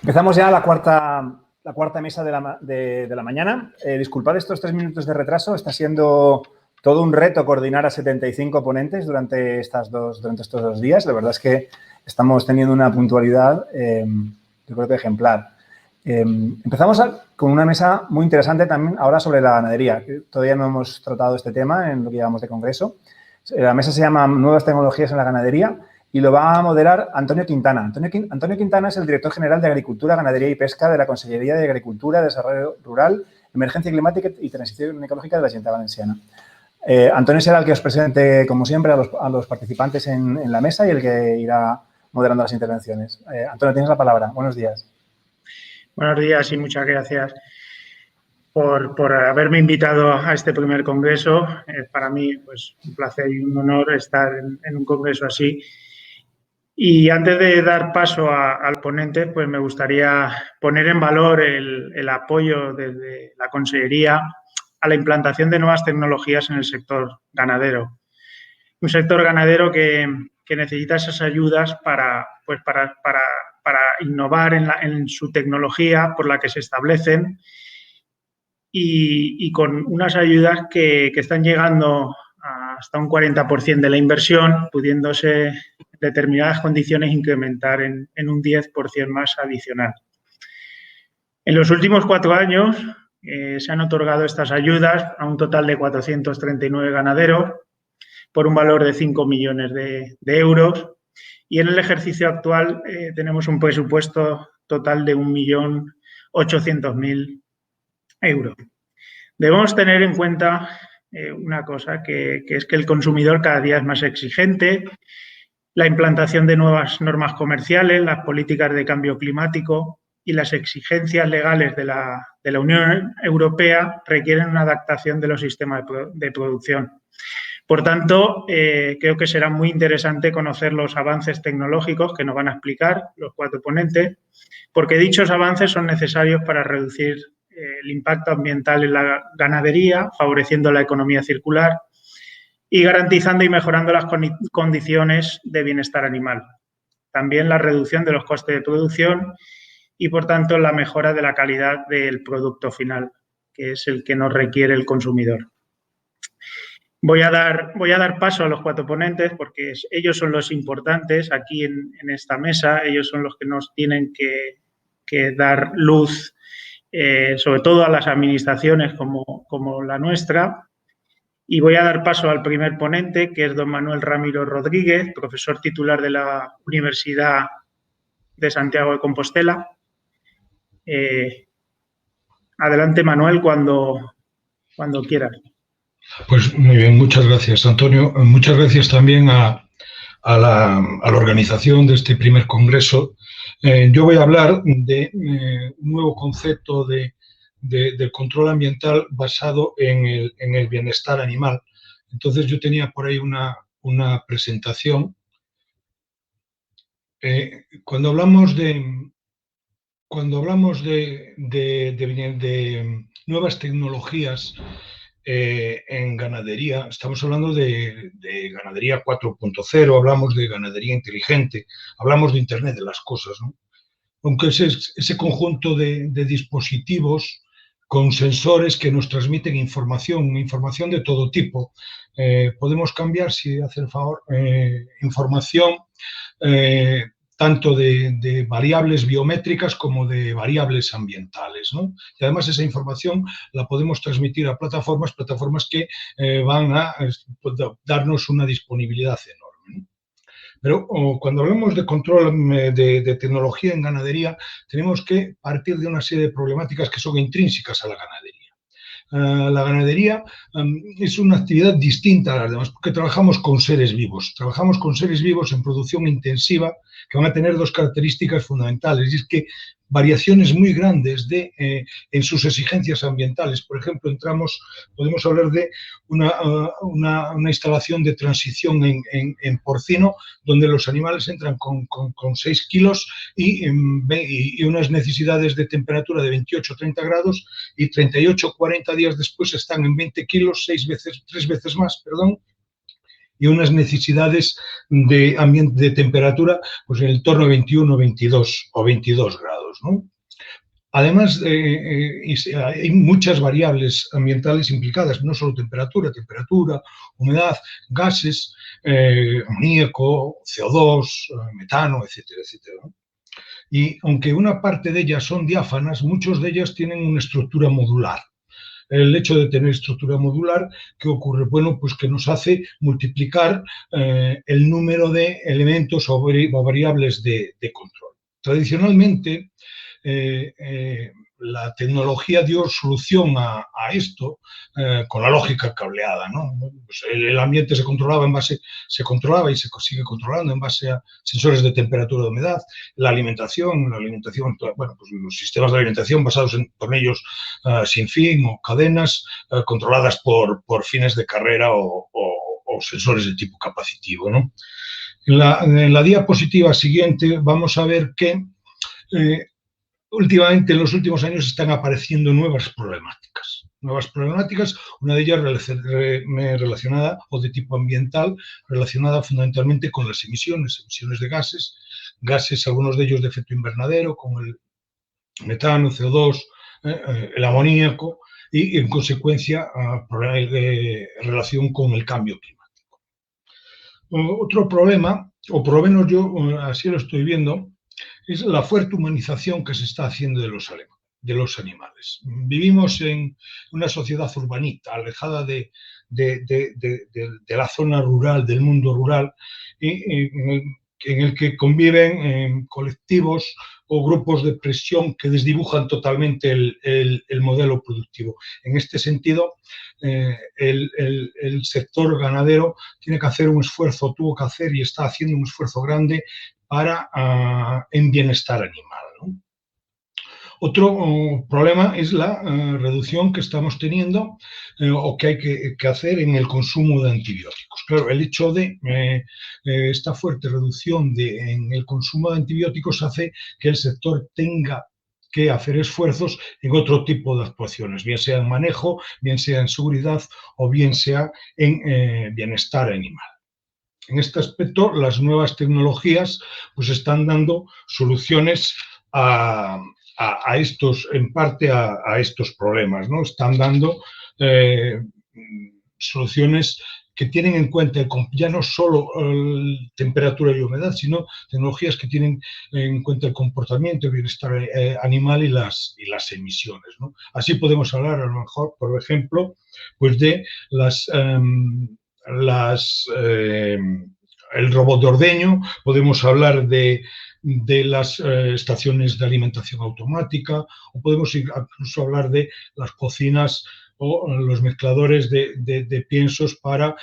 Empezamos ya la cuarta mesa de la mañana. Disculpad estos 3 minutos de retraso. Está siendo todo un reto coordinar a 75 ponentes durante estos 2 días. La verdad es que estamos teniendo una puntualidad, yo creo que ejemplar. Empezamos con una mesa muy interesante también ahora sobre la ganadería. Todavía no hemos tratado este tema en lo que llevamos de congreso. La mesa se llama Nuevas tecnologías en la ganadería y lo va a moderar Antonio Quintana. Antonio Quintana es el director general de Agricultura, Ganadería y Pesca de la Consellería de Agricultura, Desarrollo Rural, Emergencia Climática y Transición Ecológica de la Generalitat Valenciana. Antonio será el que os presente, como siempre, a los participantes en la mesa y el que irá moderando las intervenciones. Antonio, tienes la palabra. Buenos días. Buenos días y muchas gracias por haberme invitado a este primer congreso. Es para mí pues, un placer y un honor estar en un congreso así. Y antes de dar paso al ponente, pues me gustaría poner en valor el apoyo desde la Consellería a la implantación de nuevas tecnologías en el sector ganadero. Un sector ganadero que necesita esas ayudas para innovar en su tecnología por la que se establecen y con unas ayudas que están llegando hasta un 40% de la inversión, pudiéndose en determinadas condiciones incrementar en un 10% más adicional. En los últimos 4 años se han otorgado estas ayudas a un total de 439 ganaderos por un valor de 5 millones de euros y en el ejercicio actual tenemos un presupuesto total de 1.800.000 euros. Debemos tener en cuenta una cosa, que es que el consumidor cada día es más exigente, la implantación de nuevas normas comerciales, las políticas de cambio climático y las exigencias legales de la Unión Europea requieren una adaptación de los sistemas de producción. Por tanto, creo que será muy interesante conocer los avances tecnológicos que nos van a explicar los 4 ponentes, porque dichos avances son necesarios para reducir el impacto ambiental en la ganadería, favoreciendo la economía circular y garantizando y mejorando las condiciones de bienestar animal. También la reducción de los costes de producción y, por tanto, la mejora de la calidad del producto final, que es el que nos requiere el consumidor. Voy a dar paso a los 4 ponentes porque ellos son los importantes aquí en esta mesa, ellos son los que nos tienen que dar luz, sobre todo a las administraciones como la nuestra. Y voy a dar paso al primer ponente, que es don Manuel Ramiro Rodríguez, profesor titular de la Universidad de Santiago de Compostela. Adelante, Manuel, cuando quieras. Pues muy bien, muchas gracias, Antonio. Muchas gracias también a la organización de este primer congreso. Yo voy a hablar de un nuevo concepto de control ambiental basado en el bienestar animal. Entonces, yo tenía por ahí una presentación. Cuando hablamos de nuevas tecnologías en ganadería, estamos hablando de ganadería 4.0, hablamos de ganadería inteligente, hablamos de Internet de las cosas, ¿no? Aunque ese conjunto de dispositivos con sensores que nos transmiten información de todo tipo. Podemos cambiar, si hace el favor, información tanto de variables biométricas como de variables ambientales, ¿no? Y además esa información la podemos transmitir a plataformas que van a darnos una disponibilidad enorme, ¿no? Pero cuando hablamos de control de tecnología en ganadería, tenemos que partir de una serie de problemáticas que son intrínsecas a la ganadería. La ganadería es una actividad distinta a las demás porque trabajamos con seres vivos. Trabajamos con seres vivos en producción intensiva que van a tener 2 características fundamentales, y es que variaciones muy grandes en sus exigencias ambientales. Por ejemplo, podemos hablar de una instalación de transición en porcino, donde los animales entran con 6 kilos y unas necesidades de temperatura de 28-30 grados, y 38-40 días después están en 20 kilos, 3 veces más, perdón, y unas necesidades de temperatura pues en el torno de 21, 22 o 22 grados, ¿no? Además, hay muchas variables ambientales implicadas, no solo temperatura, humedad, gases, amoníaco, CO2, metano, etcétera, etcétera, ¿no? Y aunque una parte de ellas son diáfanas, muchas de ellas tienen una estructura modular. El hecho de tener estructura modular, ¿qué ocurre? Bueno, pues que nos hace multiplicar el número de elementos o variables de control. Tradicionalmente, la tecnología dio solución a esto con la lógica cableada, ¿no? Pues el ambiente se controlaba y se sigue controlando en base a sensores de temperatura y de humedad. La alimentación, bueno, pues los sistemas de alimentación basados en tornillos sin fin o cadenas controladas por fines de carrera o sensores de tipo capacitivo, ¿no? En la diapositiva siguiente vamos a ver que últimamente, en los últimos años, están apareciendo nuevas problemáticas. Una de ellas relacionada o de tipo ambiental, relacionada fundamentalmente con las emisiones de gases, algunos de ellos de efecto invernadero, como el metano, CO2, el amoníaco y, en consecuencia, relación con el cambio climático. Otro problema, o por lo menos yo así lo estoy viendo, es la fuerte humanización que se está haciendo de los animales. Vivimos en una sociedad urbanita, alejada de la zona rural, del mundo rural, en el que conviven colectivos o grupos de presión que desdibujan totalmente el modelo productivo. En este sentido, el sector ganadero tiene que hacer un esfuerzo, tuvo que hacer y está haciendo un esfuerzo grande en bienestar animal, ¿no? Otro problema es la reducción que estamos teniendo o que hay que hacer en el consumo de antibióticos. Claro, el hecho de esta fuerte reducción en el consumo de antibióticos hace que el sector tenga que hacer esfuerzos en otro tipo de actuaciones, bien sea en manejo, bien sea en seguridad o bien sea en bienestar animal. En este aspecto, las nuevas tecnologías pues están dando soluciones en parte a estos problemas, ¿no? Están dando soluciones que tienen en cuenta ya no solo temperatura y humedad, sino tecnologías que tienen en cuenta el comportamiento, el bienestar animal y las emisiones, ¿no? Así podemos hablar, a lo mejor, por ejemplo, pues de el robot de ordeño, podemos hablar de las estaciones de alimentación automática, o podemos incluso hablar de las cocinas o los mezcladores de piensos para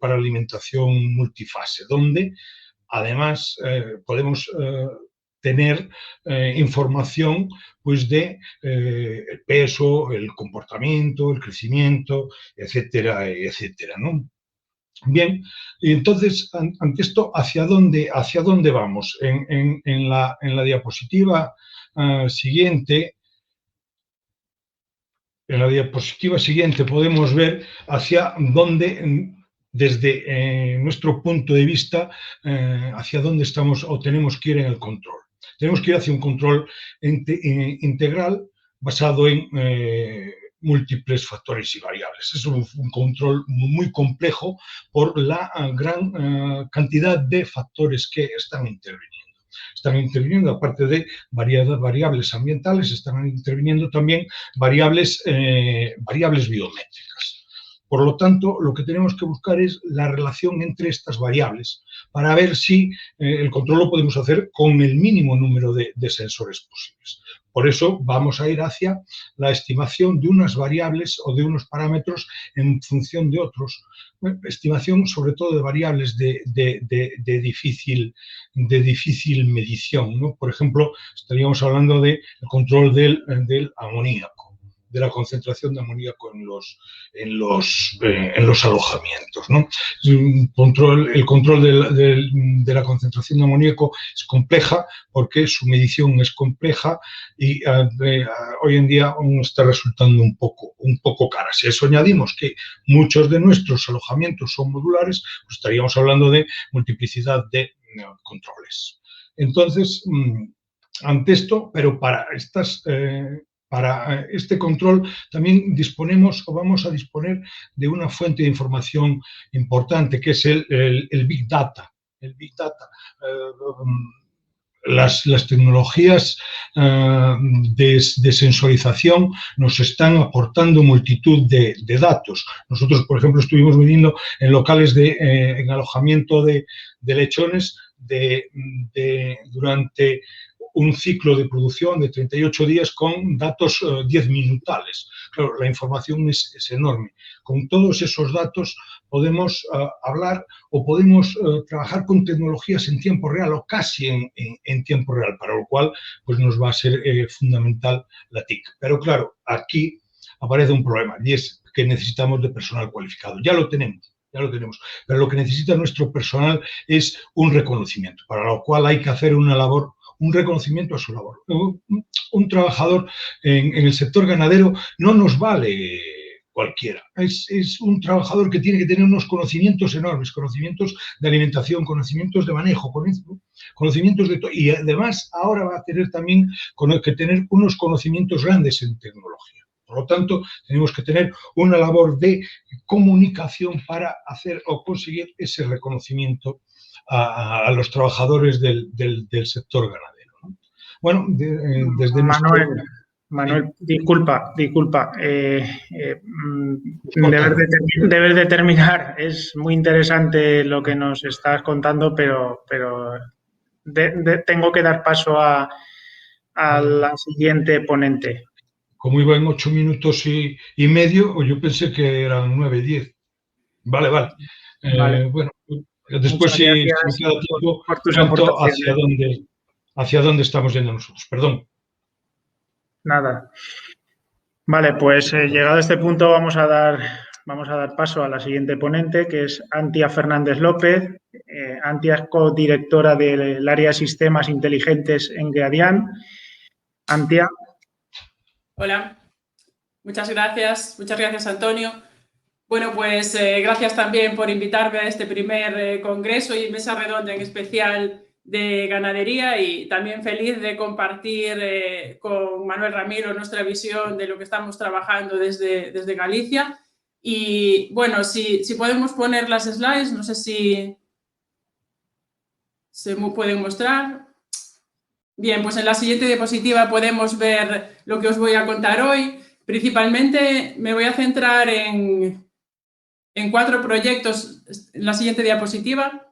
alimentación multifase, donde además podemos tener información pues de el peso, el comportamiento, el crecimiento, etcétera, etcétera, ¿no? Bien, y entonces, ante esto, ¿hacia dónde vamos? En la diapositiva siguiente, podemos ver hacia dónde, desde nuestro punto de vista, hacia dónde estamos o tenemos que ir en el control. Tenemos que ir hacia un control integral basado en múltiples factores y variables. Es un control muy complejo por la gran cantidad de factores que están interviniendo. Están interviniendo, aparte de variables ambientales, están interviniendo también variables biométricas. Por lo tanto, lo que tenemos que buscar es la relación entre estas variables para ver si el control lo podemos hacer con el mínimo número de sensores posibles. Por eso vamos a ir hacia la estimación de unas variables o de unos parámetros en función de otros. Estimación sobre todo de variables de difícil medición, ¿no? Por ejemplo, estaríamos hablando del control del amoníaco. la concentración de amoníaco en los alojamientos, ¿no? El control de la concentración de amoníaco es compleja porque su medición es compleja y hoy en día aún está resultando un poco cara. Si a eso añadimos que muchos de nuestros alojamientos son modulares, pues estaríamos hablando de multiplicidad de controles. Entonces, ante esto, pero para este control también disponemos o vamos a disponer de una fuente de información importante que es el Big Data. El Big Data. Las tecnologías de sensorización nos están aportando multitud de datos. Nosotros, por ejemplo, estuvimos viviendo en locales en alojamiento de lechones durante un ciclo de producción de 38 días con datos 10 minutales. Claro, la información es enorme. Con todos esos datos podemos hablar o podemos trabajar con tecnologías en tiempo real o casi en tiempo real, para lo cual pues, nos va a ser fundamental la TIC. Pero claro, aquí aparece un problema y es que necesitamos de personal cualificado. Ya lo tenemos, pero lo que necesita nuestro personal es un reconocimiento, para lo cual hay que hacer una labor, un reconocimiento a su labor. Un trabajador en el sector ganadero no nos vale cualquiera. Es un trabajador que tiene que tener unos conocimientos enormes, conocimientos de alimentación, conocimientos de manejo, conocimientos de todo. Y además ahora va a tener también que tener unos conocimientos grandes en tecnología. Por lo tanto, tenemos que tener una labor de comunicación para hacer o conseguir ese reconocimiento a los trabajadores del sector ganadero, ¿no? Bueno, desde Manuel, disculpa. Deber de terminar. Es muy interesante lo que nos estás contando, pero tengo que dar paso a la siguiente ponente. Como iba en 8 minutos y medio, yo pensé que eran 9, 10. Vale. Bueno, después si me queda tiempo, cuento hacia dónde estamos yendo nosotros. Perdón. Nada. Vale, pues llegado a este punto vamos a dar paso a la siguiente ponente, que es Antia Fernández López. Antia es codirectora del área de sistemas inteligentes en Greadian. Antia. Hola, muchas gracias Antonio. Bueno, pues gracias también por invitarme a este primer congreso y mesa redonda en especial de ganadería, y también feliz de compartir con Manuel Ramiro nuestra visión de lo que estamos trabajando desde Galicia. Y bueno, si podemos poner las slides, no sé si se pueden mostrar. Bien, pues en la siguiente diapositiva podemos ver lo que os voy a contar hoy. Principalmente me voy a centrar en 4 proyectos en la siguiente diapositiva,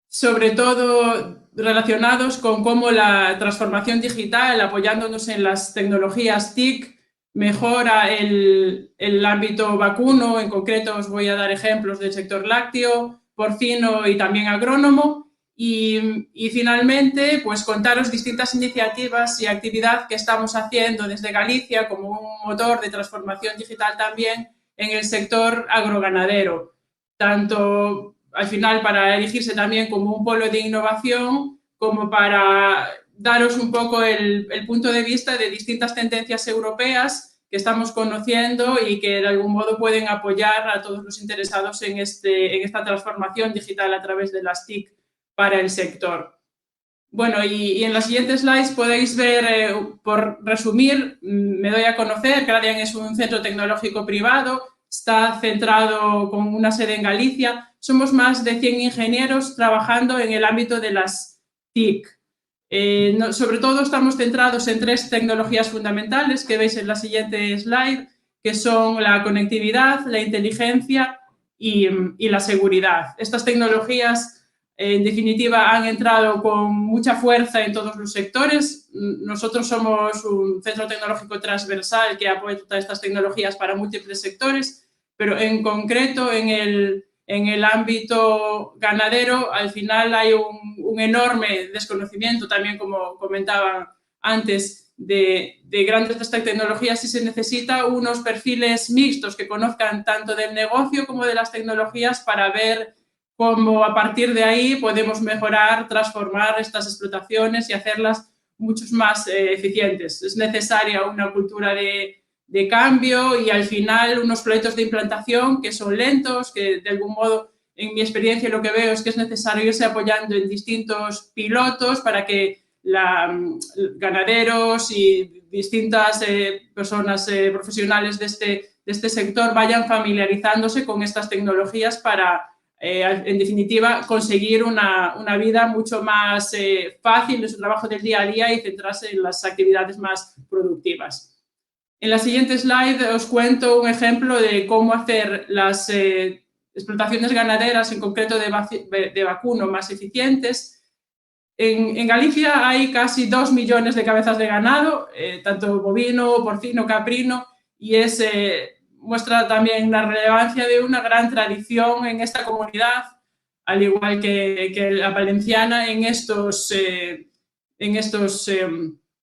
sobre todo relacionados con cómo la transformación digital, apoyándonos en las tecnologías TIC, mejora el ámbito vacuno. En concreto os voy a dar ejemplos del sector lácteo, porcino y también agrónomo. Y finalmente, pues contaros distintas iniciativas y actividad que estamos haciendo desde Galicia como un motor de transformación digital también en el sector agroganadero, tanto al final para erigirse también como un polo de innovación, como para daros un poco el punto de vista de distintas tendencias europeas que estamos conociendo y que de algún modo pueden apoyar a todos los interesados en esta transformación digital a través de las TIC para el sector. Bueno, y en las siguientes slides podéis ver, por resumir, me doy a conocer. Greadian es un centro tecnológico privado, está centrado con una sede en Galicia. Somos más de 100 ingenieros trabajando en el ámbito de las TIC. Sobre todo estamos centrados en 3 tecnologías fundamentales que veis en la siguiente slide, que son la conectividad, la inteligencia y la seguridad. Estas tecnologías, en definitiva, han entrado con mucha fuerza en todos los sectores. Nosotros somos un centro tecnológico transversal que apoya estas tecnologías para múltiples sectores, pero en concreto en el ámbito ganadero, al final hay un enorme desconocimiento, también como comentaban antes, grandes de estas tecnologías y se necesita unos perfiles mixtos que conozcan tanto del negocio como de las tecnologías para ver cómo a partir de ahí podemos mejorar, transformar estas explotaciones y hacerlas mucho más eficientes. Es necesaria una cultura de cambio y al final unos proyectos de implantación que son lentos, que de algún modo, en mi experiencia, lo que veo es que es necesario irse apoyando en distintos pilotos para que ganaderos y distintas personas profesionales de este sector vayan familiarizándose con estas tecnologías para, en definitiva, conseguir una vida mucho más fácil en su trabajo del día a día y centrarse en las actividades más productivas. En la siguiente slide os cuento un ejemplo de cómo hacer las explotaciones ganaderas, en concreto de vacuno, más eficientes. En Galicia hay casi 2 millones de cabezas de ganado, tanto bovino, porcino, caprino, y muestra también la relevancia de una gran tradición en esta comunidad, al igual que la valenciana, en estos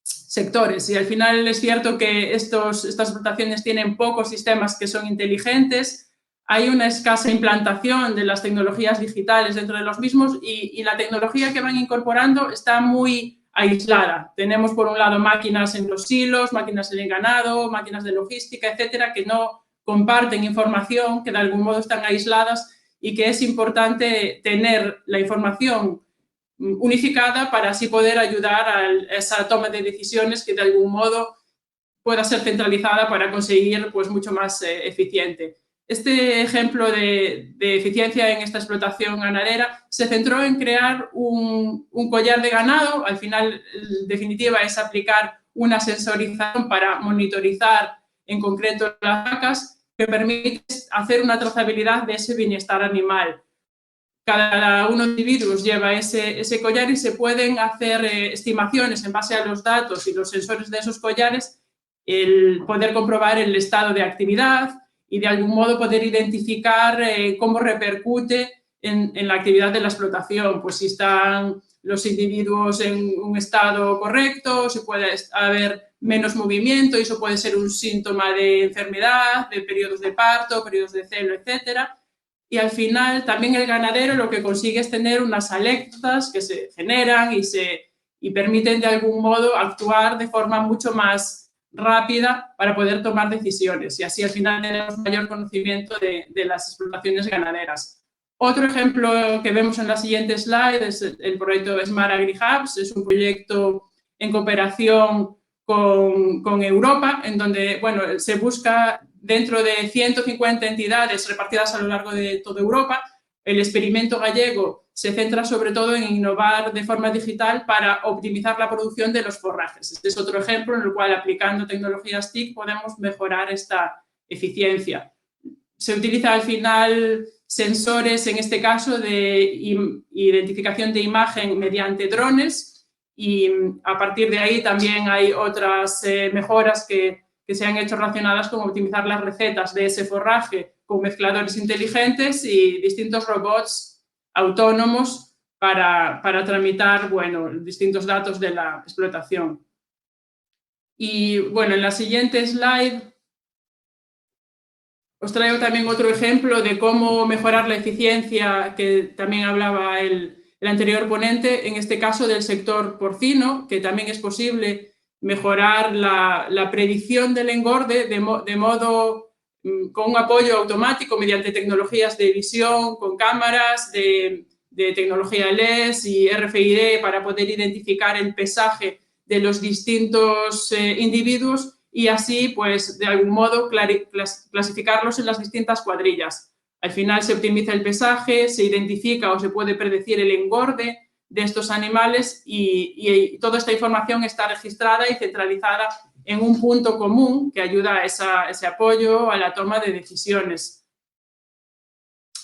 sectores. Y al final es cierto que estas explotaciones tienen pocos sistemas que son inteligentes, hay una escasa implantación de las tecnologías digitales dentro de los mismos y la tecnología que van incorporando está muy aislada. Tenemos, por un lado, máquinas en los silos, máquinas en el ganado, máquinas de logística, etcétera, que no comparten información, que de algún modo están aisladas y que es importante tener la información unificada para así poder ayudar a esa toma de decisiones que de algún modo pueda ser centralizada para conseguir pues, mucho más eficiente. Este ejemplo de eficiencia en esta explotación ganadera se centró en crear un collar de ganado. Al final, en definitiva, es aplicar una sensorización para monitorizar en concreto las vacas que permite hacer una trazabilidad de ese bienestar animal. Cada uno de los individuos lleva ese collar y se pueden hacer estimaciones en base a los datos y los sensores de esos collares, el poder comprobar el estado de actividad y de algún modo poder identificar cómo repercute en la actividad de la explotación, pues si están los individuos en un estado correcto, si puede haber menos movimiento y eso puede ser un síntoma de enfermedad, de periodos de parto, periodos de celo, etcétera. Y al final también el ganadero lo que consigue es tener unas alertas que se generan y permiten de algún modo actuar de forma mucho más rápida para poder tomar decisiones y así al final tenemos mayor conocimiento de las explotaciones ganaderas. Otro ejemplo que vemos en la siguiente slide es el proyecto Smart AgriHubs, es un proyecto en cooperación con Europa, en donde bueno, se busca dentro de 150 entidades repartidas a lo largo de toda Europa. El experimento gallego se centra sobre todo en innovar de forma digital para optimizar la producción de los forrajes. Este es otro ejemplo en el cual, aplicando tecnologías TIC, podemos mejorar esta eficiencia. Se utiliza al final sensores, en este caso, de identificación de imagen mediante drones y a partir de ahí también hay otras mejoras que se han hecho relacionadas con optimizar las recetas de ese forraje con mezcladores inteligentes y distintos robots autónomos para tramitar, bueno, distintos datos de la explotación. Y, bueno, en la siguiente slide os traigo también otro ejemplo de cómo mejorar la eficiencia que también hablaba el anterior ponente, en este caso del sector porcino, que también es posible mejorar la predicción del engorde de modo con un apoyo automático mediante tecnologías de visión, con cámaras de tecnología LES y RFID para poder identificar el pesaje de los distintos individuos y así, pues, de algún modo clasificarlos en las distintas cuadrillas. Al final se optimiza el pesaje, se identifica o se puede predecir el engorde de estos animales y toda esta información está registrada y centralizada en un punto común que ayuda a ese apoyo a la toma de decisiones.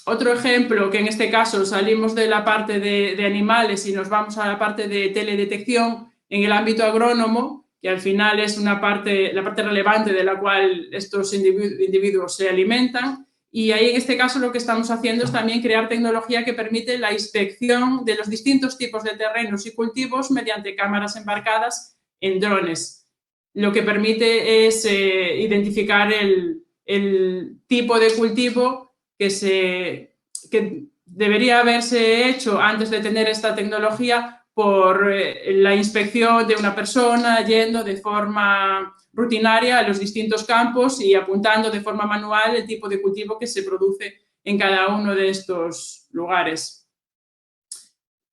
Otro ejemplo, que en este caso salimos de la parte de animales y nos vamos a la parte de teledetección en el ámbito agrónomo, que al final es la parte relevante de la cual estos individuos se alimentan. Y ahí en este caso lo que estamos haciendo es también crear tecnología que permite la inspección de los distintos tipos de terrenos y cultivos mediante cámaras embarcadas en drones. lo que permite es identificar el tipo de cultivo que debería haberse hecho antes de tener esta tecnología por la inspección de una persona yendo de forma rutinaria a los distintos campos y apuntando de forma manual el tipo de cultivo que se produce en cada uno de estos lugares.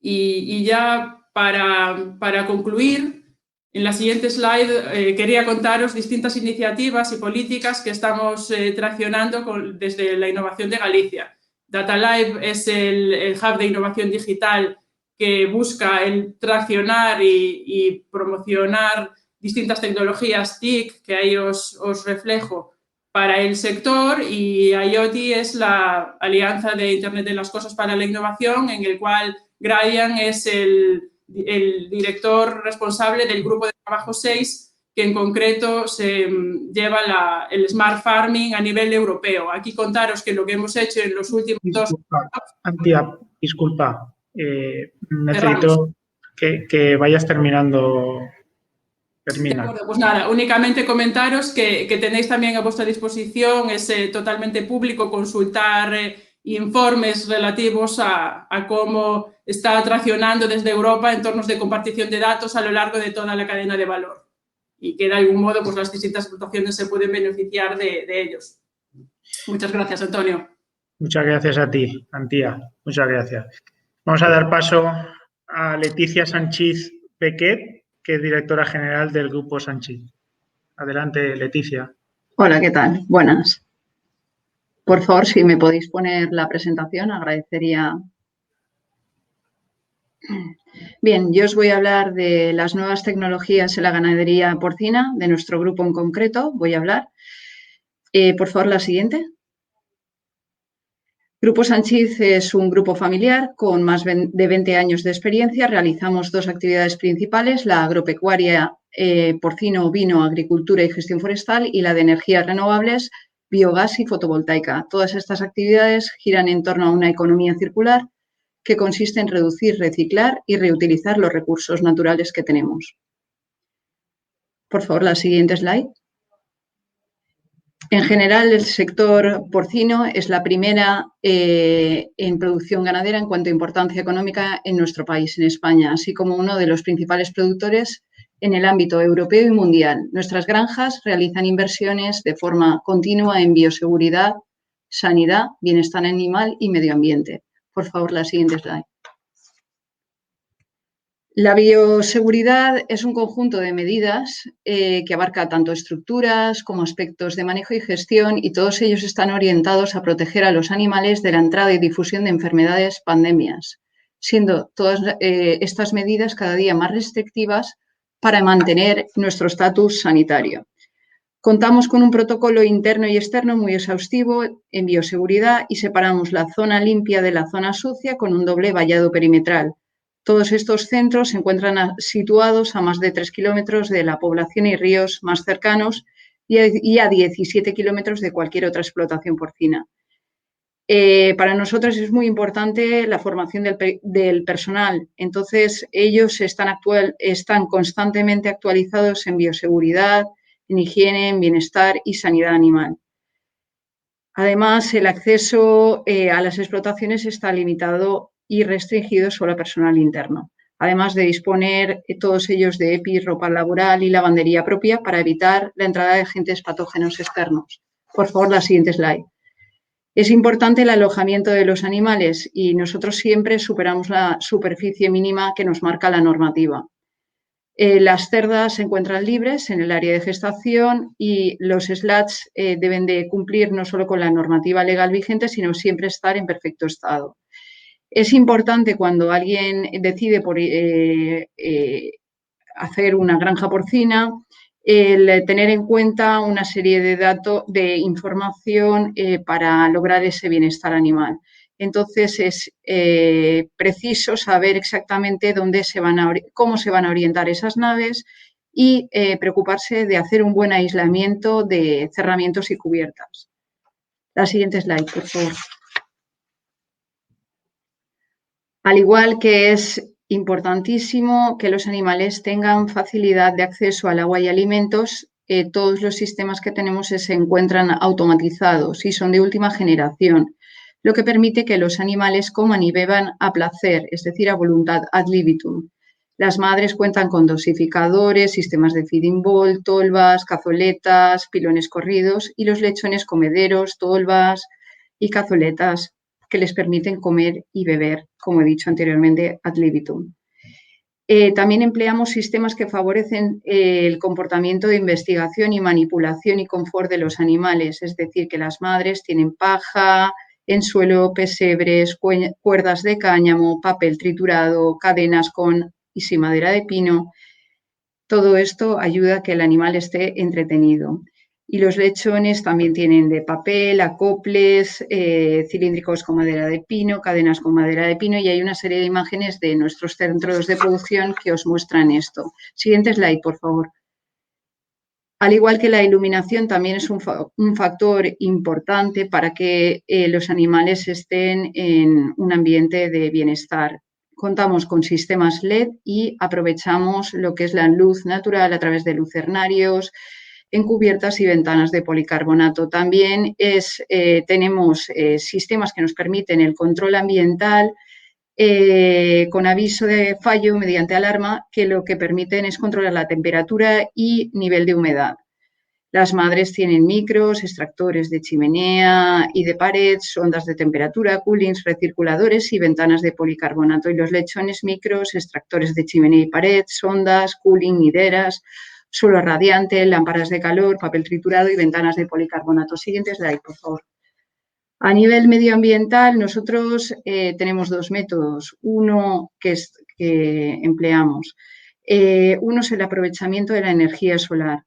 Y ya para concluir, en la siguiente slide quería contaros distintas iniciativas y políticas que estamos traccionando desde la innovación de Galicia. DataLive es el hub de innovación digital que busca traccionar y promocionar distintas tecnologías TIC, que ahí os reflejo, para el sector, y IoT es la Alianza de Internet de las Cosas para la Innovación, en el cual Gradian es el director responsable del grupo de trabajo 6, que en concreto se lleva el Smart Farming a nivel europeo. Aquí contaros que lo que hemos hecho en los últimos Antía, disculpa, necesito que vayas terminando. Termina. De acuerdo, pues nada, únicamente comentaros que tenéis también a vuestra disposición, es totalmente público, consultar informes relativos a cómo está traccionando desde Europa entornos de compartición de datos a lo largo de toda la cadena de valor, y que de algún modo pues, las distintas explotaciones se pueden beneficiar de ellos. Muchas gracias, Antonio. Muchas gracias a ti, Antía. Muchas gracias. Vamos a dar paso a Leticia Sánchez Bequet, que es directora general del Grupo Sánchez. Adelante, Leticia. Hola, ¿qué tal? Buenas. Por favor, si me podéis poner la presentación, agradecería. Bien, yo os voy a hablar de las nuevas tecnologías en la ganadería porcina, de nuestro grupo en concreto, voy a hablar. Por favor, la siguiente. Grupo Sánchez es un grupo familiar con más de 20 años de experiencia. Realizamos dos actividades principales, la agropecuaria, porcino, ovino, agricultura y gestión forestal, y la de energías renovables, biogás y fotovoltaica. Todas estas actividades giran en torno a una economía circular que consiste en reducir, reciclar y reutilizar los recursos naturales que tenemos. Por favor, la siguiente slide. En general, el sector porcino es la primera en producción ganadera en cuanto a importancia económica en nuestro país, en España, así como uno de los principales productores en el ámbito europeo y mundial. Nuestras granjas realizan inversiones de forma continua en bioseguridad, sanidad, bienestar animal y medio ambiente. Por favor, la siguiente slide. La bioseguridad es un conjunto de medidas que abarca tanto estructuras como aspectos de manejo y gestión, y todos ellos están orientados a proteger a los animales de la entrada y difusión de enfermedades, pandemias, siendo todas estas medidas cada día más restrictivas para mantener nuestro estatus sanitario. Contamos con un protocolo interno y externo muy exhaustivo en bioseguridad y separamos la zona limpia de la zona sucia con un doble vallado perimetral. Todos estos centros se encuentran situados a más de 3 kilómetros de la población y ríos más cercanos y a 17 kilómetros de cualquier otra explotación porcina. Para nosotros es muy importante la formación del personal. Entonces, ellos están constantemente actualizados en bioseguridad, en higiene, en bienestar y sanidad animal. Además, el acceso a las explotaciones está limitado y restringido solo a personal interno, además de disponer todos ellos de EPI, ropa laboral y lavandería propia para evitar la entrada de agentes patógenos externos. Por favor, la siguiente slide. Es importante el alojamiento de los animales y nosotros siempre superamos la superficie mínima que nos marca la normativa. Las cerdas se encuentran libres en el área de gestación y los slats deben de cumplir no solo con la normativa legal vigente, sino siempre estar en perfecto estado. Es importante cuando alguien decide hacer una granja porcina, el tener en cuenta una serie de datos, de información para lograr ese bienestar animal. Entonces, es preciso saber exactamente cómo se van a orientar esas naves y preocuparse de hacer un buen aislamiento de cerramientos y cubiertas. La siguiente slide, por favor. Al igual que es Importantísimo que los animales tengan facilidad de acceso al agua y alimentos. Todos los sistemas que tenemos se encuentran automatizados y son de última generación, lo que permite que los animales coman y beban a placer, es decir, a voluntad, ad libitum. Las madres cuentan con dosificadores, sistemas de feeding bowl, tolvas, cazoletas, pilones corridos y los lechones comederos, tolvas y cazoletas que les permiten comer y beber, como he dicho anteriormente, ad libitum. También empleamos sistemas que favorecen el comportamiento de investigación y manipulación y confort de los animales, es decir, que las madres tienen paja, en suelo, pesebres, cuerdas de cáñamo, papel triturado, cadenas con y sin madera de pino. Todo esto ayuda a que el animal esté entretenido. Y los lechones también tienen de papel, acoples, cilíndricos con madera de pino, cadenas con madera de pino, y hay una serie de imágenes de nuestros centros de producción que os muestran esto. Siguiente slide, por favor. Al igual que la iluminación, también es un factor importante para que los animales estén en un ambiente de bienestar. Contamos con sistemas LED y aprovechamos lo que es la luz natural a través de lucernarios, en cubiertas y ventanas de policarbonato. También tenemos sistemas que nos permiten el control ambiental con aviso de fallo mediante alarma, que lo que permiten es controlar la temperatura y nivel de humedad. Las madres tienen micros, extractores de chimenea y de pared, sondas de temperatura, coolings, recirculadores y ventanas de policarbonato. Y los lechones, micros, extractores de chimenea y pared, sondas, cooling, hideras, suelo radiante, lámparas de calor, papel triturado y ventanas de policarbonato. Siguiente slide, por favor. A nivel medioambiental, nosotros tenemos dos métodos. Uno que empleamos. Uno es el aprovechamiento de la energía solar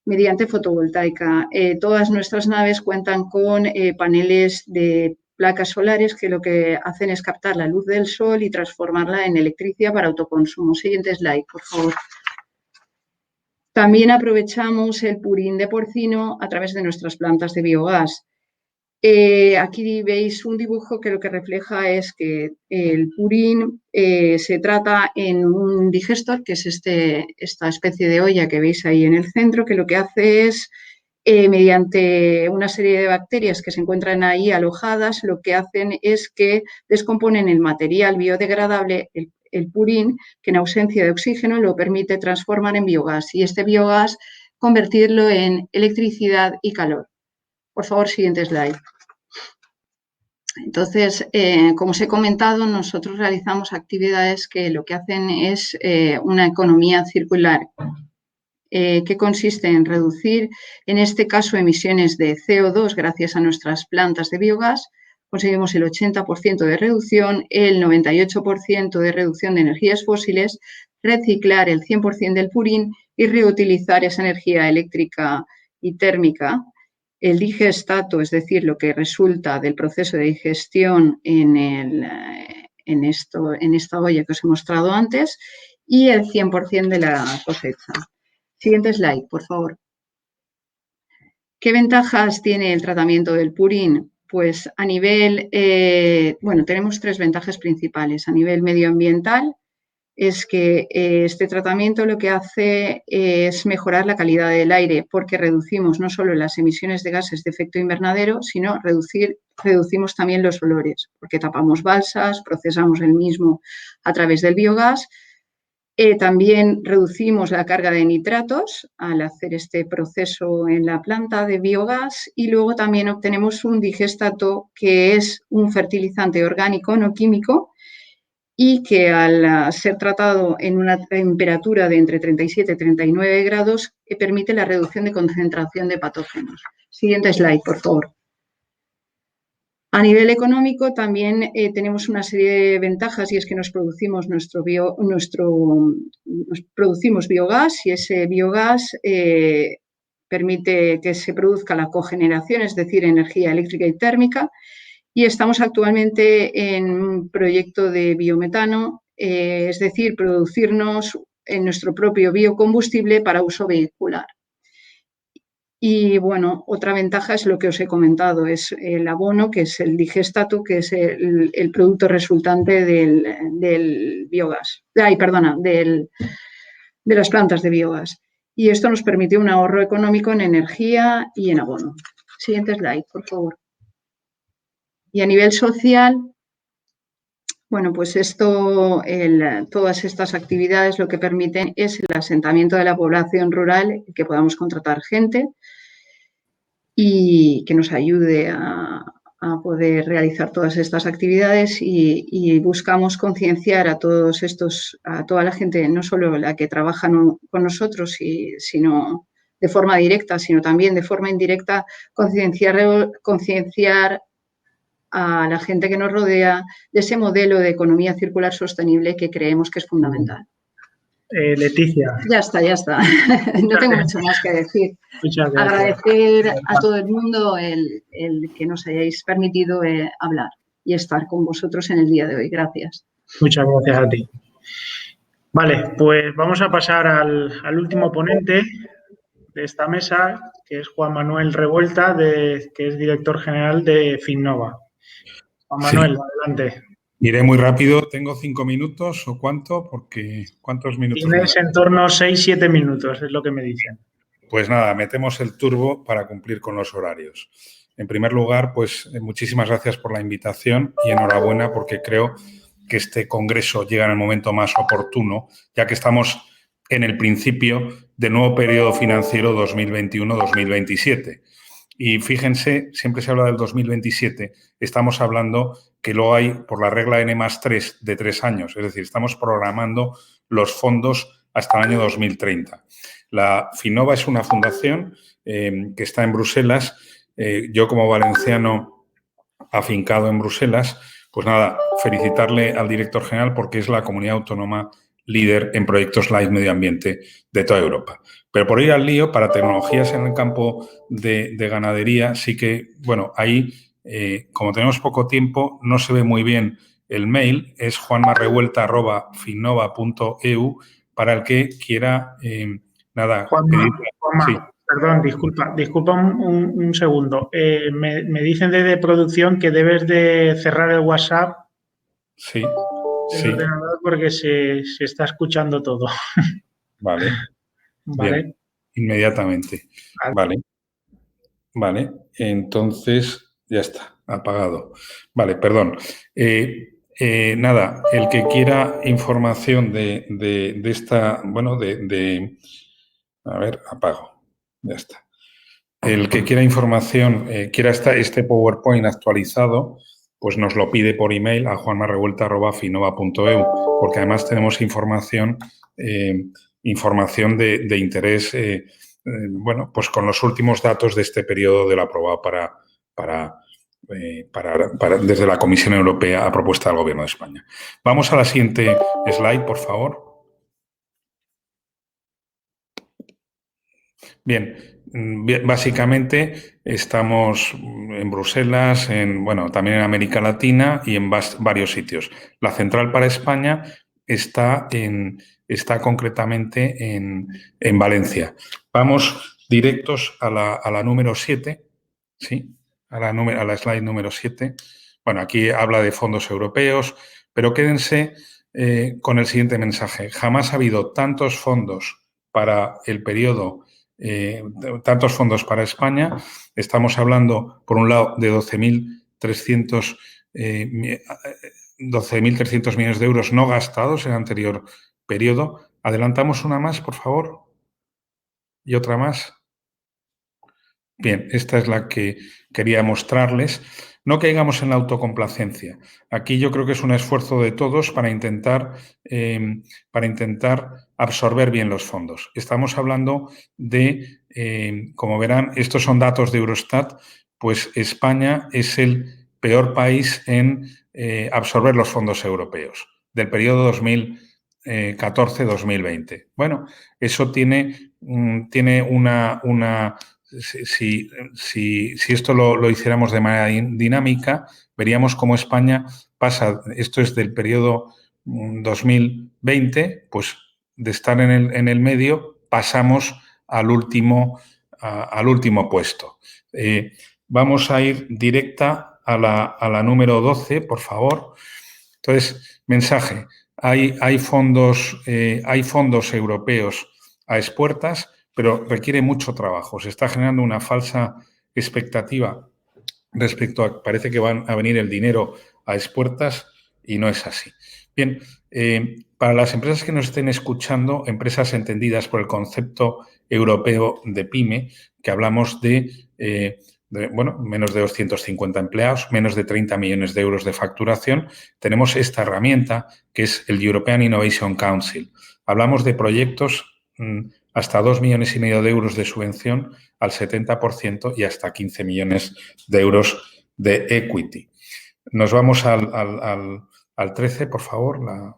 mediante fotovoltaica. Todas nuestras naves cuentan con paneles de placas solares que lo que hacen es captar la luz del sol y transformarla en electricidad para autoconsumo. Siguiente slide, por favor. También aprovechamos el purín de porcino a través de nuestras plantas de biogás. Aquí veis un dibujo que lo que refleja es que el purín se trata en un digestor, que es esta especie de olla que veis ahí en el centro, que lo que hace es, mediante una serie de bacterias que se encuentran ahí alojadas, lo que hacen es que descomponen el material biodegradable, el purín, que en ausencia de oxígeno lo permite transformar en biogás y este biogás convertirlo en electricidad y calor. Por favor, siguiente slide. Entonces, como os he comentado, nosotros realizamos actividades que lo que hacen es una economía circular, que consiste en reducir, en este caso, emisiones de CO2 gracias a nuestras plantas de biogás. Conseguimos el 80% de reducción, el 98% de reducción de energías fósiles, reciclar el 100% del purín y reutilizar esa energía eléctrica y térmica. El digestato, es decir, lo que resulta del proceso de digestión en esta olla que os he mostrado antes, y el 100% de la cosecha. Siguiente slide, por favor. ¿Qué ventajas tiene el tratamiento del purín? Pues a nivel, tenemos tres ventajas principales. A nivel medioambiental, es que este tratamiento lo que hace es mejorar la calidad del aire, porque reducimos no solo las emisiones de gases de efecto invernadero, sino reducimos también los olores, porque tapamos balsas, procesamos el mismo a través del biogás. También reducimos la carga de nitratos al hacer este proceso en la planta de biogás y luego también obtenemos un digestato, que es un fertilizante orgánico no químico, y que al ser tratado en una temperatura de entre 37 y 39 grados permite la reducción de concentración de patógenos. Siguiente slide, por favor. A nivel económico también tenemos una serie de ventajas, y es que nos producimos producimos biogás, y ese biogás permite que se produzca la cogeneración, es decir, energía eléctrica y térmica. Y estamos actualmente en un proyecto de biometano, es decir, producirnos en nuestro propio biocombustible para uso vehicular. Y bueno, otra ventaja es lo que os he comentado, es el abono, que es el digestato, que es el producto resultante del biogás. De las plantas de biogás. Y esto nos permite un ahorro económico en energía y en abono. Siguiente slide, por favor. Y a nivel social, bueno, pues todas estas actividades lo que permiten es el asentamiento de la población rural, que podamos contratar gente y que nos ayude a poder realizar todas estas actividades y buscamos concienciar a toda la gente, no solo la que trabaja con nosotros, sino de forma directa, sino también de forma indirecta, concienciar a la gente que nos rodea de ese modelo de economía circular sostenible que creemos que es fundamental. Leticia. Ya está. No tengo mucho más que decir. Muchas gracias. Agradecer a todo el mundo el que nos hayáis permitido hablar y estar con vosotros en el día de hoy. Gracias. Muchas gracias a ti. Vale, pues vamos a pasar al último ponente de esta mesa, que es Juan Manuel Revuelta, que es director general de Finnova. Juan Manuel, adelante. Iré muy rápido. ¿Tengo 5 minutos o cuánto? Porque ¿cuántos minutos? Tienes en torno a 6-7 minutos, es lo que me dicen. Pues nada, metemos el turbo para cumplir con los horarios. En primer lugar, pues muchísimas gracias por la invitación y enhorabuena porque creo que este congreso llega en el momento más oportuno, ya que estamos en el principio del nuevo periodo financiero 2021-2027. Y fíjense, siempre se habla del 2027, estamos hablando que luego hay, por la regla N+3 de 3 años, es decir, estamos programando los fondos hasta el año 2030. La Finnova es una fundación que está en Bruselas. Yo, como valenciano afincado en Bruselas, pues nada, felicitarle al director general porque es la comunidad autónoma líder en proyectos LIFE medio ambiente de toda Europa. Pero por ir al lío, para tecnologías en el campo de ganadería, sí que, bueno, ahí, como tenemos poco tiempo, no se ve muy bien el mail, es juanmarrevuelta@finnova.eu, para el que quiera, nada... Juanma, sí. Perdón, disculpa un segundo. Me dicen desde producción que debes de cerrar el WhatsApp. Sí. Sí. Porque se está escuchando todo. Vale. Bien. Inmediatamente. Vale. Entonces, ya está, apagado. Vale, perdón. Nada, el que quiera información de esta, bueno, a ver, apago. Ya está. El que quiera información, quiera este PowerPoint actualizado, pues nos lo pide por email a juanmarrevuelta@finnova.eu, porque además tenemos información de interés, bueno, pues con los últimos datos de este periodo de lo aprobado desde la Comisión Europea a propuesta del Gobierno de España. Vamos a la siguiente slide, por favor. Bien, básicamente estamos en Bruselas, también en América Latina y en varios sitios. La central para España está concretamente en Valencia. Vamos directos a la número 7, ¿sí? A la slide número 7. Bueno, aquí habla de fondos europeos, pero quédense con el siguiente mensaje. Jamás ha habido tantos fondos para el periodo, tantos fondos para España. Estamos hablando, por un lado, de 12.300 millones de euros no gastados en el anterior periodo. Adelantamos una más, por favor. Y otra más. Bien, esta es la que quería mostrarles. No caigamos en la autocomplacencia. Aquí yo creo que es un esfuerzo de todos para intentar absorber bien los fondos. Estamos hablando de, como verán, estos son datos de Eurostat, pues España es el peor país en absorber los fondos europeos del periodo 2014-2020. Bueno, eso tiene una si esto lo hiciéramos de manera dinámica, veríamos cómo España pasa, esto es del periodo 2020, pues de estar en el medio pasamos al último al último puesto. Vamos a ir directa a la número 12, por favor. Entonces, mensaje. Hay fondos europeos a expuertas, pero requiere mucho trabajo. Se está generando una falsa expectativa respecto a, parece que van a venir el dinero a expuertas y no es así. Bien, para las empresas que nos estén escuchando, empresas entendidas por el concepto europeo de PYME, que hablamos de menos de 250 empleados, menos de 30 millones de euros de facturación, tenemos esta herramienta que es el European Innovation Council. Hablamos de proyectos hasta 2,5 millones de euros de subvención al 70% y hasta 15 millones de euros de equity. Nos vamos al 13, por favor, a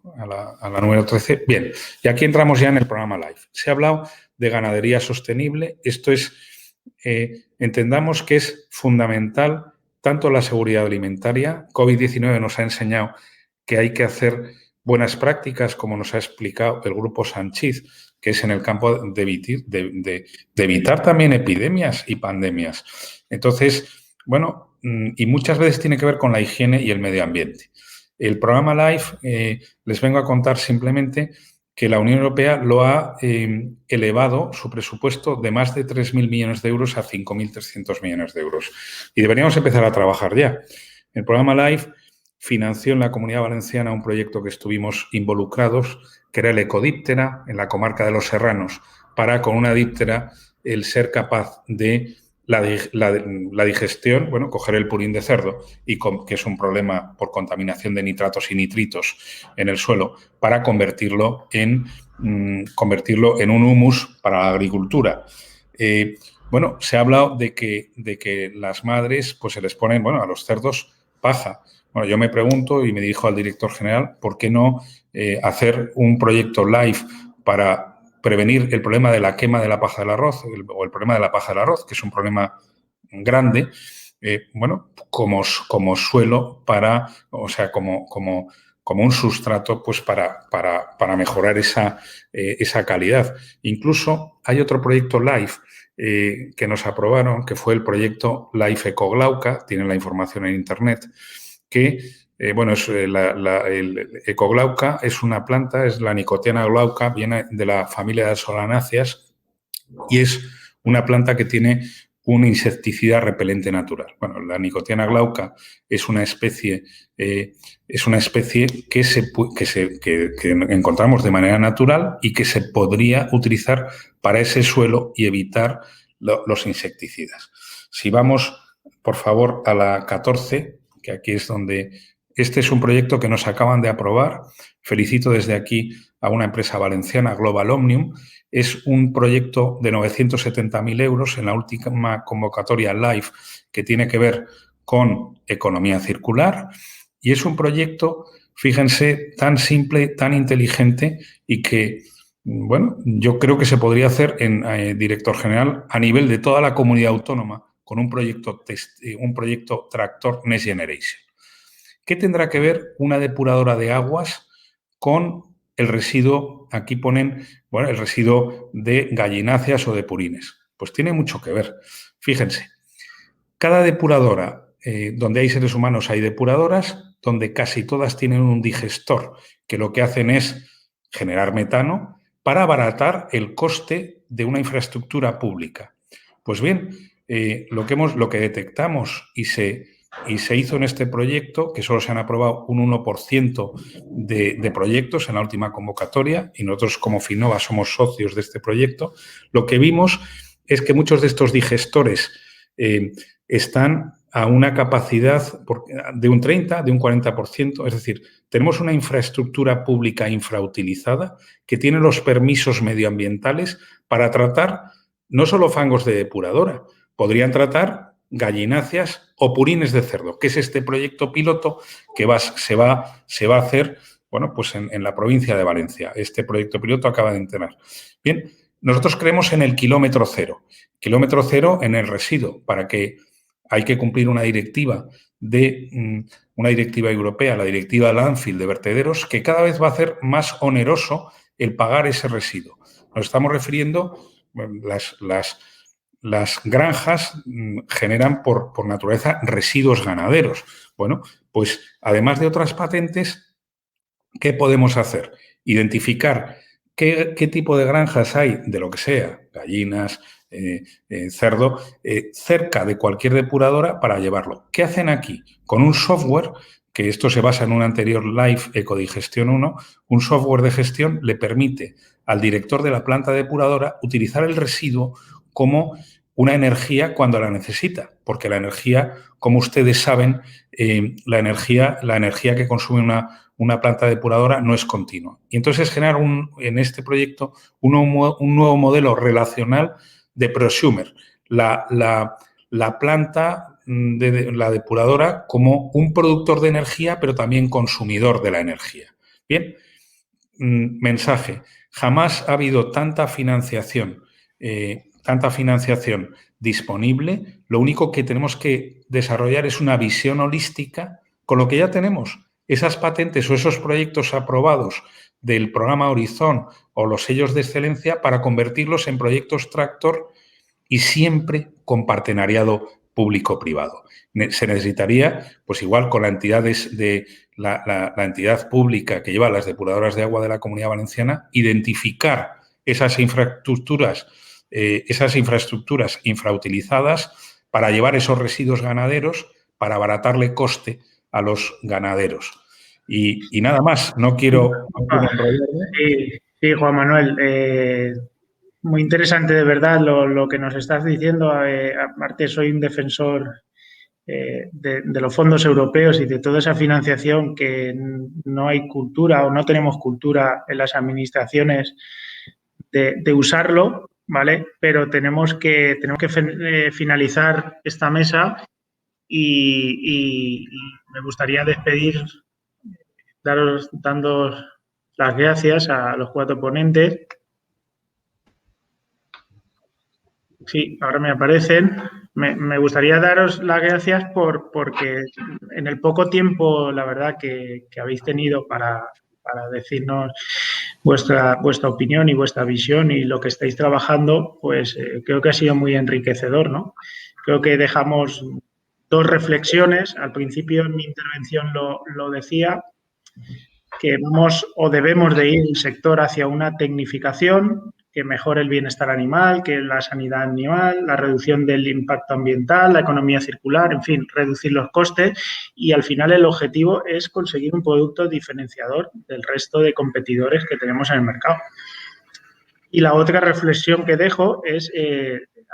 la número 13. Bien, y aquí entramos ya en el programa LIFE. Se ha hablado de ganadería sostenible. Esto es, entendamos que es fundamental tanto la seguridad alimentaria. COVID-19 nos ha enseñado que hay que hacer buenas prácticas, como nos ha explicado el Grupo Sanchis, que es en el campo de evitar también epidemias y pandemias. Entonces, bueno, y muchas veces tiene que ver con la higiene y el medio ambiente. El programa LIFE, les vengo a contar simplemente que la Unión Europea lo ha elevado su presupuesto de más de 3.000 millones de euros a 5.300 millones de euros. Y deberíamos empezar a trabajar ya. El programa LIFE financió en la Comunidad Valenciana un proyecto que estuvimos involucrados, que era el Ecodíptera, en la comarca de los Serranos, para con una díptera el ser capaz de la digestión, bueno, coger el purín de cerdo, que es un problema por contaminación de nitratos y nitritos en el suelo, para convertirlo en un humus para la agricultura. Bueno, se ha hablado de que las madres pues se les ponen, bueno, a los cerdos paja. Bueno, yo me pregunto y me dirijo al director general, ¿por qué no hacer un proyecto LIFE para prevenir el problema de la quema de la paja del arroz o el problema de la paja del arroz, que es un problema grande, bueno, como suelo para, o sea, como un sustrato pues para mejorar esa calidad. Incluso hay otro proyecto LIFE que nos aprobaron, que fue el proyecto LIFE Ecoglauca, tienen la información en internet, que bueno, el Ecoglauca es una planta, es la Nicotiana glauca, viene de la familia de solanáceas y es una planta que tiene un insecticida repelente natural. Bueno, la Nicotiana glauca es una especie que encontramos de manera natural y que se podría utilizar para ese suelo y evitar los insecticidas. Si vamos, por favor, a la 14, que aquí es donde... Este es un proyecto que nos acaban de aprobar. Felicito desde aquí a una empresa valenciana, Global Omnium. Es un proyecto de 970.000 euros en la última convocatoria LIFE que tiene que ver con economía circular. Y es un proyecto, fíjense, tan simple, tan inteligente y que, bueno, yo creo que se podría hacer director general a nivel de toda la comunidad autónoma con un proyecto tractor Next Generation. ¿Qué tendrá que ver una depuradora de aguas con el residuo? Aquí ponen, bueno, el residuo de gallináceas o de purines. Pues tiene mucho que ver. Fíjense, cada depuradora, donde hay seres humanos hay depuradoras, donde casi todas tienen un digestor, que lo que hacen es generar metano para abaratar el coste de una infraestructura pública. Pues bien, lo que detectamos y se hizo en este proyecto, que solo se han aprobado un 1% de proyectos en la última convocatoria, y nosotros como Finnova somos socios de este proyecto, lo que vimos es que muchos de estos digestores están a una capacidad de un 30%, de un 40%, es decir, tenemos una infraestructura pública infrautilizada que tiene los permisos medioambientales para tratar no solo fangos de depuradora, podrían tratar gallináceas o purines de cerdo, que es este proyecto piloto que se va a hacer, bueno, pues en la provincia de Valencia. Este proyecto piloto acaba de entrar. Bien, nosotros creemos en el kilómetro cero en el residuo, para que hay que cumplir una directiva europea, la directiva Landfill de vertederos, que cada vez va a hacer más oneroso el pagar ese residuo. Nos estamos refiriendo, las granjas generan por naturaleza residuos ganaderos. Bueno, pues además de otras patentes, ¿qué podemos hacer? Identificar qué tipo de granjas hay, de lo que sea, gallinas, cerdo, cerca de cualquier depuradora para llevarlo. ¿Qué hacen aquí? Con un software, que esto se basa en un anterior live Ecodigestión 1, un software de gestión le permite al director de la planta depuradora utilizar el residuo como una energía cuando la necesita, porque la energía, como ustedes saben, la energía que consume una planta depuradora no es continua. Y entonces generar en este proyecto un nuevo modelo relacional de prosumer, la planta de la depuradora como un productor de energía, pero también consumidor de la energía. Bien, mensaje. Jamás ha habido tanta financiación disponible. Lo único que tenemos que desarrollar es una visión holística con lo que ya tenemos. Esas patentes o esos proyectos aprobados del programa Horizon o los sellos de excelencia para convertirlos en proyectos tractor y siempre con partenariado público-privado. Se necesitaría, pues igual con la entidad la entidad pública que lleva las depuradoras de agua de la Comunidad Valenciana, identificar esas infraestructuras infrautilizadas para llevar esos residuos ganaderos para abaratarle coste a los ganaderos. Y nada más, no quiero enrollarme. Sí, Juan Manuel, muy interesante de verdad lo que nos estás diciendo. Aparte, soy un defensor de los fondos europeos y de toda esa financiación que no hay cultura o no tenemos cultura en las administraciones de usarlo, ¿vale? Pero tenemos que finalizar esta mesa y me gustaría dando las gracias a los 4 ponentes. Sí, ahora me aparecen. Me gustaría daros las gracias porque en el poco tiempo, la verdad, que habéis tenido para decirnos vuestra opinión y vuestra visión y lo que estáis trabajando, pues creo que ha sido muy enriquecedor, ¿no? Creo que dejamos 2 reflexiones. Al principio en mi intervención lo decía, que vamos o debemos de ir el sector hacia una tecnificación que mejore el bienestar animal, que la sanidad animal, la reducción del impacto ambiental, la economía circular, en fin, reducir los costes y al final el objetivo es conseguir un producto diferenciador del resto de competidores que tenemos en el mercado. Y la otra reflexión que dejo es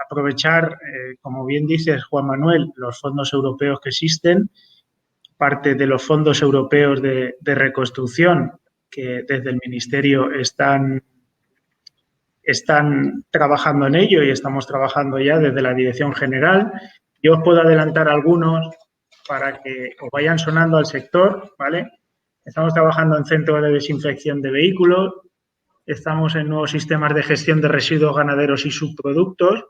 aprovechar, como bien dices, Juan Manuel, los fondos europeos que existen, parte de los fondos europeos de reconstrucción que desde el Ministerio están trabajando en ello y estamos trabajando ya desde la Dirección General. Yo os puedo adelantar algunos para que os vayan sonando al sector, ¿vale? Estamos trabajando en centros de desinfección de vehículos, estamos en nuevos sistemas de gestión de residuos ganaderos y subproductos,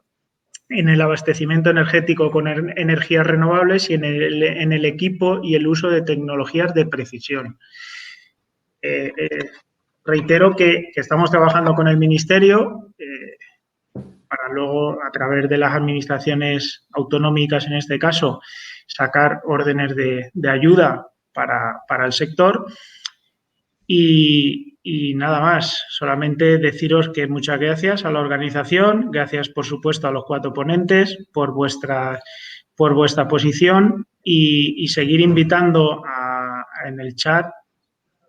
en el abastecimiento energético con energías renovables y en el equipo y el uso de tecnologías de precisión. Reitero que estamos trabajando con el Ministerio para luego, a través de las administraciones autonómicas, en este caso, sacar órdenes de ayuda para el sector. Y nada más, solamente deciros que muchas gracias a la organización, gracias por supuesto a los 4 ponentes por vuestra posición y seguir invitando en el chat,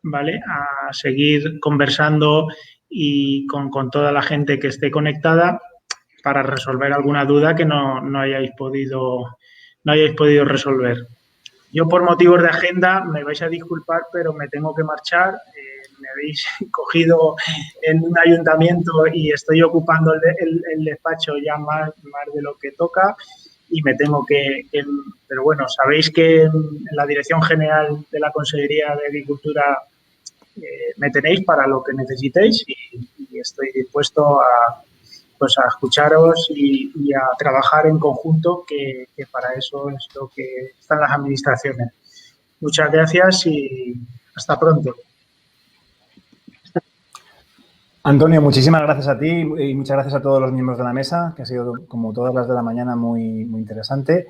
¿vale?, a seguir conversando y con toda la gente que esté conectada para resolver alguna duda que no hayáis podido resolver. Yo, por motivos de agenda, me vais a disculpar, pero me tengo que marchar. Me habéis cogido en un ayuntamiento y estoy ocupando el despacho ya más de lo que toca y me tengo que... Pero bueno, sabéis que en la Dirección General de la Consejería de Agricultura me tenéis para lo que necesitéis y estoy dispuesto a escucharos y a trabajar en conjunto, que para eso es lo que están las administraciones. Muchas gracias y hasta pronto. Antonio, muchísimas gracias a ti y muchas gracias a todos los miembros de la mesa, que ha sido, como todas las de la mañana, muy, muy interesante.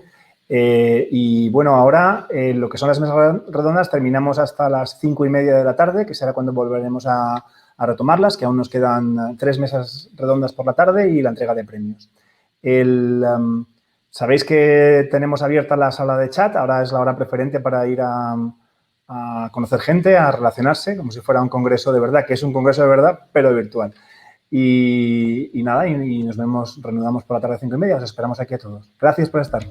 Y bueno, ahora lo que son las mesas redondas terminamos hasta las 5:30 de la tarde, que será cuando volveremos a retomarlas, que aún nos quedan 3 mesas redondas por la tarde y la entrega de premios. Sabéis que tenemos abierta la sala de chat, ahora es la hora preferente para ir a conocer gente, a relacionarse, como si fuera un congreso de verdad, que es un congreso de verdad, pero virtual. Y nada, y nos vemos, reanudamos por la tarde a 5:30, os esperamos aquí a todos. Gracias por estar.